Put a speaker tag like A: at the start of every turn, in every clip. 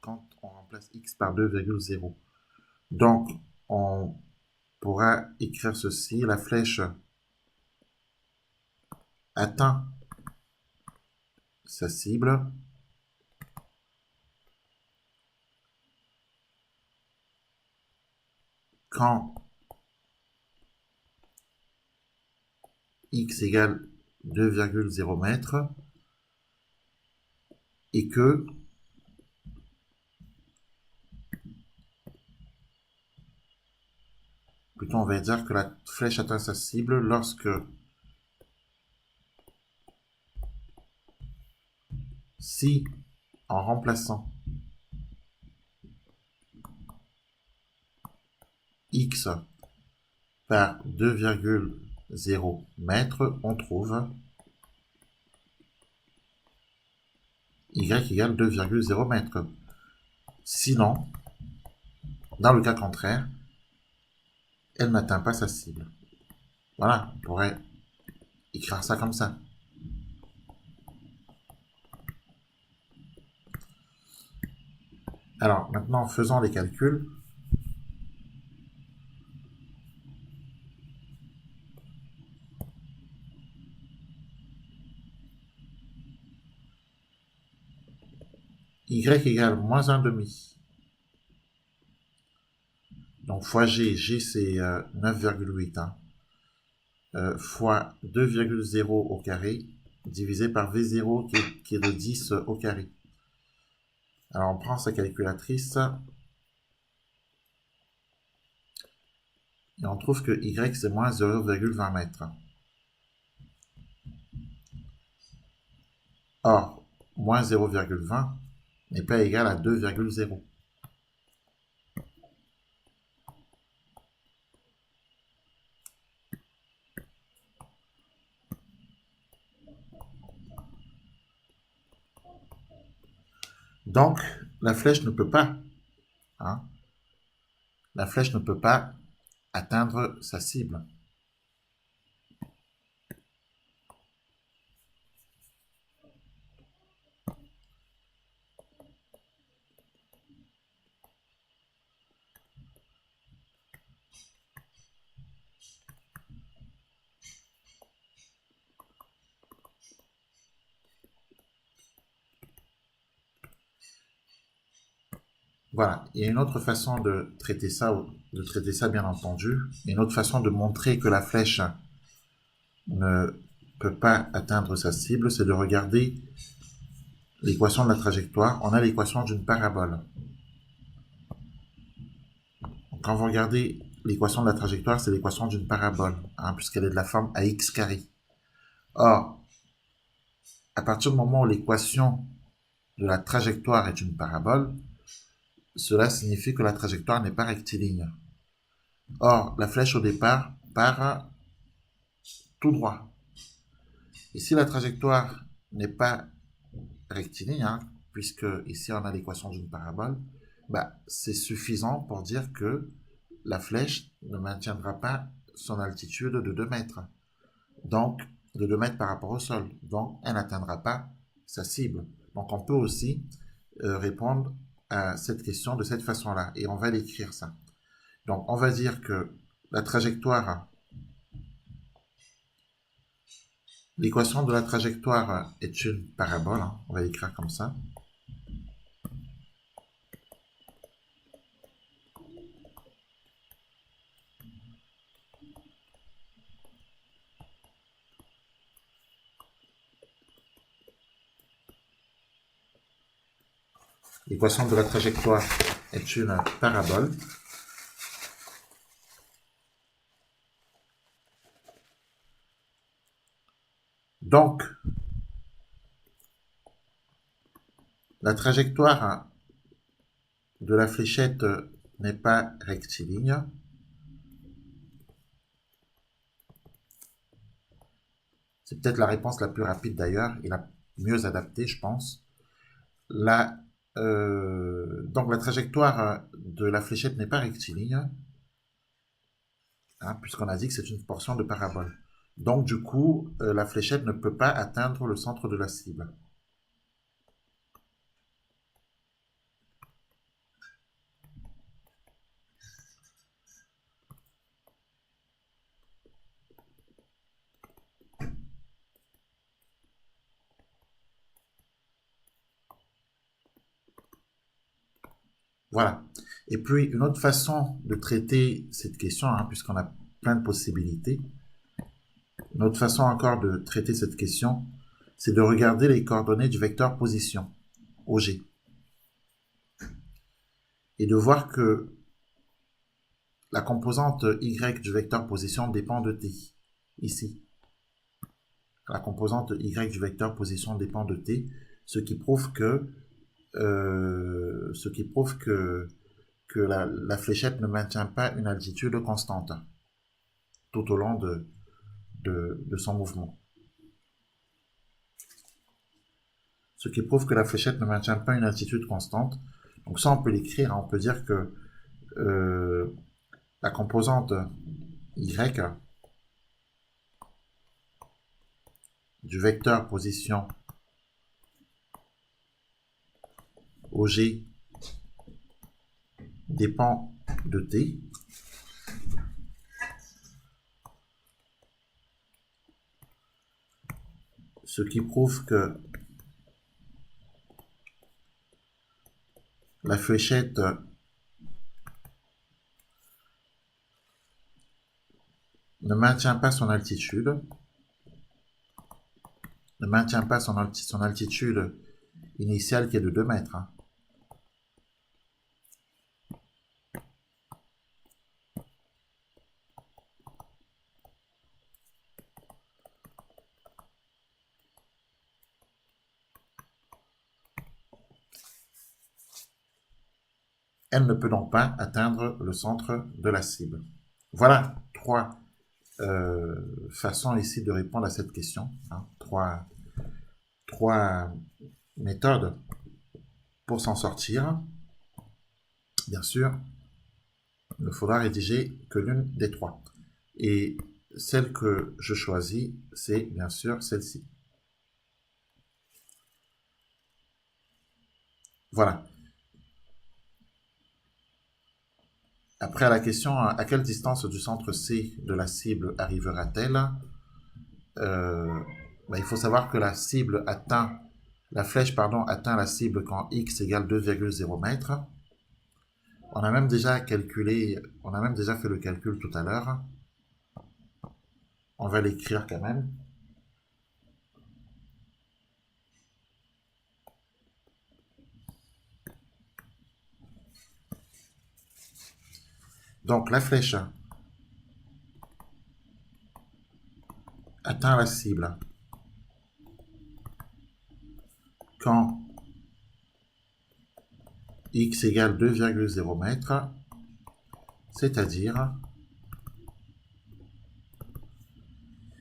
A: quand on remplace x par 2,0. Donc, on pourra écrire ceci. La flèche atteint sa cible quand x égale 2,0 mètres et que plutôt on va dire que la flèche atteint sa cible lorsque si en remplaçant x par 2,0 mètres, on trouve y égale 2,0 mètres. Sinon, dans le cas contraire, elle n'atteint pas sa cible. Voilà, on pourrait écrire ça comme ça. Alors, maintenant, faisons les calculs. Y égale moins 1,5. Donc, fois G, G c'est 9,8. Hein. Fois 2,0 au carré, divisé par V0 qui est de 10 au carré. Alors, on prend sa calculatrice et on trouve que Y c'est moins 0,20 mètres. Or, moins 0,20 n'est pas égal à 2,0. Donc, la flèche ne peut pas, hein, la flèche ne peut pas atteindre sa cible. Voilà, il y a une autre façon de traiter ça bien entendu. Il y a une autre façon de montrer que la flèche ne peut pas atteindre sa cible, c'est de regarder l'équation de la trajectoire. On a l'équation d'une parabole. Quand vous regardez l'équation de la trajectoire, c'est l'équation d'une parabole, hein, puisqu'elle est de la forme ax carré. Or, à partir du moment où l'équation de la trajectoire est une parabole, cela signifie que la trajectoire n'est pas rectiligne. Or, la flèche au départ part tout droit. Et si la trajectoire n'est pas rectiligne, hein, puisque ici on a l'équation d'une parabole, bah, c'est suffisant pour dire que la flèche ne maintiendra pas son altitude de 2 mètres. Donc, de 2 mètres par rapport au sol. Donc, elle n'atteindra pas sa cible. Donc, on peut aussi répondre à cette question de cette façon-là. Et on va l'écrire ça. Donc, on va dire que la trajectoire, l'équation de la trajectoire est une parabole. Hein, on va l'écrire comme ça. L'équation de la trajectoire est une parabole. Donc, la trajectoire de la fléchette n'est pas rectiligne. C'est peut-être la réponse la plus rapide d'ailleurs et la mieux adaptée, je pense. Donc la trajectoire de la fléchette n'est pas rectiligne, hein, puisqu'on a dit que c'est une portion de parabole. Donc du coup, la fléchette ne peut pas atteindre le centre de la cible. Voilà. Et puis, une autre façon de traiter cette question, hein, puisqu'on a plein de possibilités, une autre façon encore de traiter cette question, c'est de regarder les coordonnées du vecteur position, OG, et de voir que la composante y du vecteur position dépend de t, ici. La composante y du vecteur position dépend de t, ce qui prouve que la fléchette ne maintient pas une altitude constante tout au long de son mouvement. Ce qui prouve que la fléchette ne maintient pas une altitude constante. Donc ça, on peut l'écrire, hein. On peut dire que la composante y du vecteur position OG dépend de t. Ce qui prouve que la fléchette ne maintient pas son altitude, son altitude initiale qui est de 2 mètres. Hein. Elle ne peut donc pas atteindre le centre de la cible. Voilà 3 façons ici de répondre à cette question. Hein. Trois méthodes pour s'en sortir. Bien sûr, il ne faudra rédiger que l'une des 3. Et celle que je choisis, c'est bien sûr celle-ci. Voilà. Après, à la question, à quelle distance du centre C de la cible arrivera-t-elle? Il faut savoir que la flèche atteint la cible quand x égale 2,0 m. On a même déjà fait le calcul tout à l'heure. On va l'écrire quand même. Donc la flèche atteint la cible quand x égale 2,0 m, c'est-à-dire,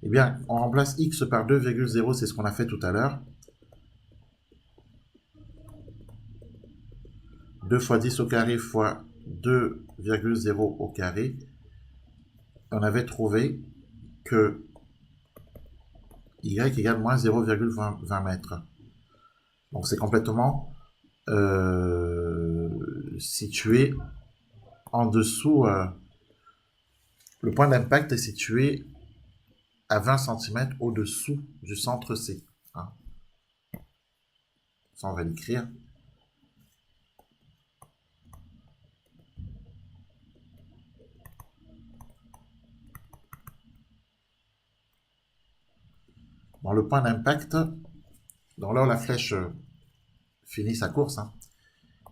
A: eh bien, on remplace x par 2,0, c'est ce qu'on a fait tout à l'heure. 2 fois 10 au carré fois 2,0 au carré. On avait trouvé que y égale moins 0,20 mètres. Donc c'est complètement situé en dessous. Le point d'impact est situé à 20 cm au-dessous du centre C. Hein. Ça, on va l'écrire. Bon, le point d'impact, donc là où la flèche finit sa course, hein,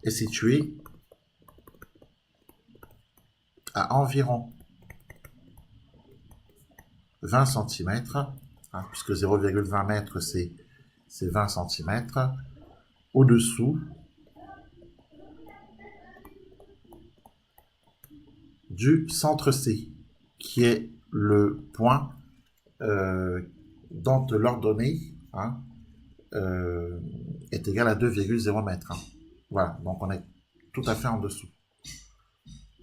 A: est situé à environ 20 cm, hein, puisque 0,20 mètres c'est 20 cm, au-dessous du centre C, qui est le point dont l'ordonnée est égale à 2,0 mètres. Hein. Voilà, donc on est tout à fait en dessous.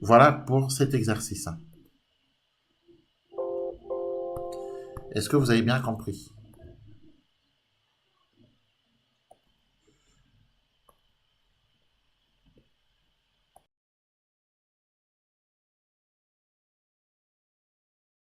A: Voilà pour cet exercice. Est-ce que vous avez bien compris?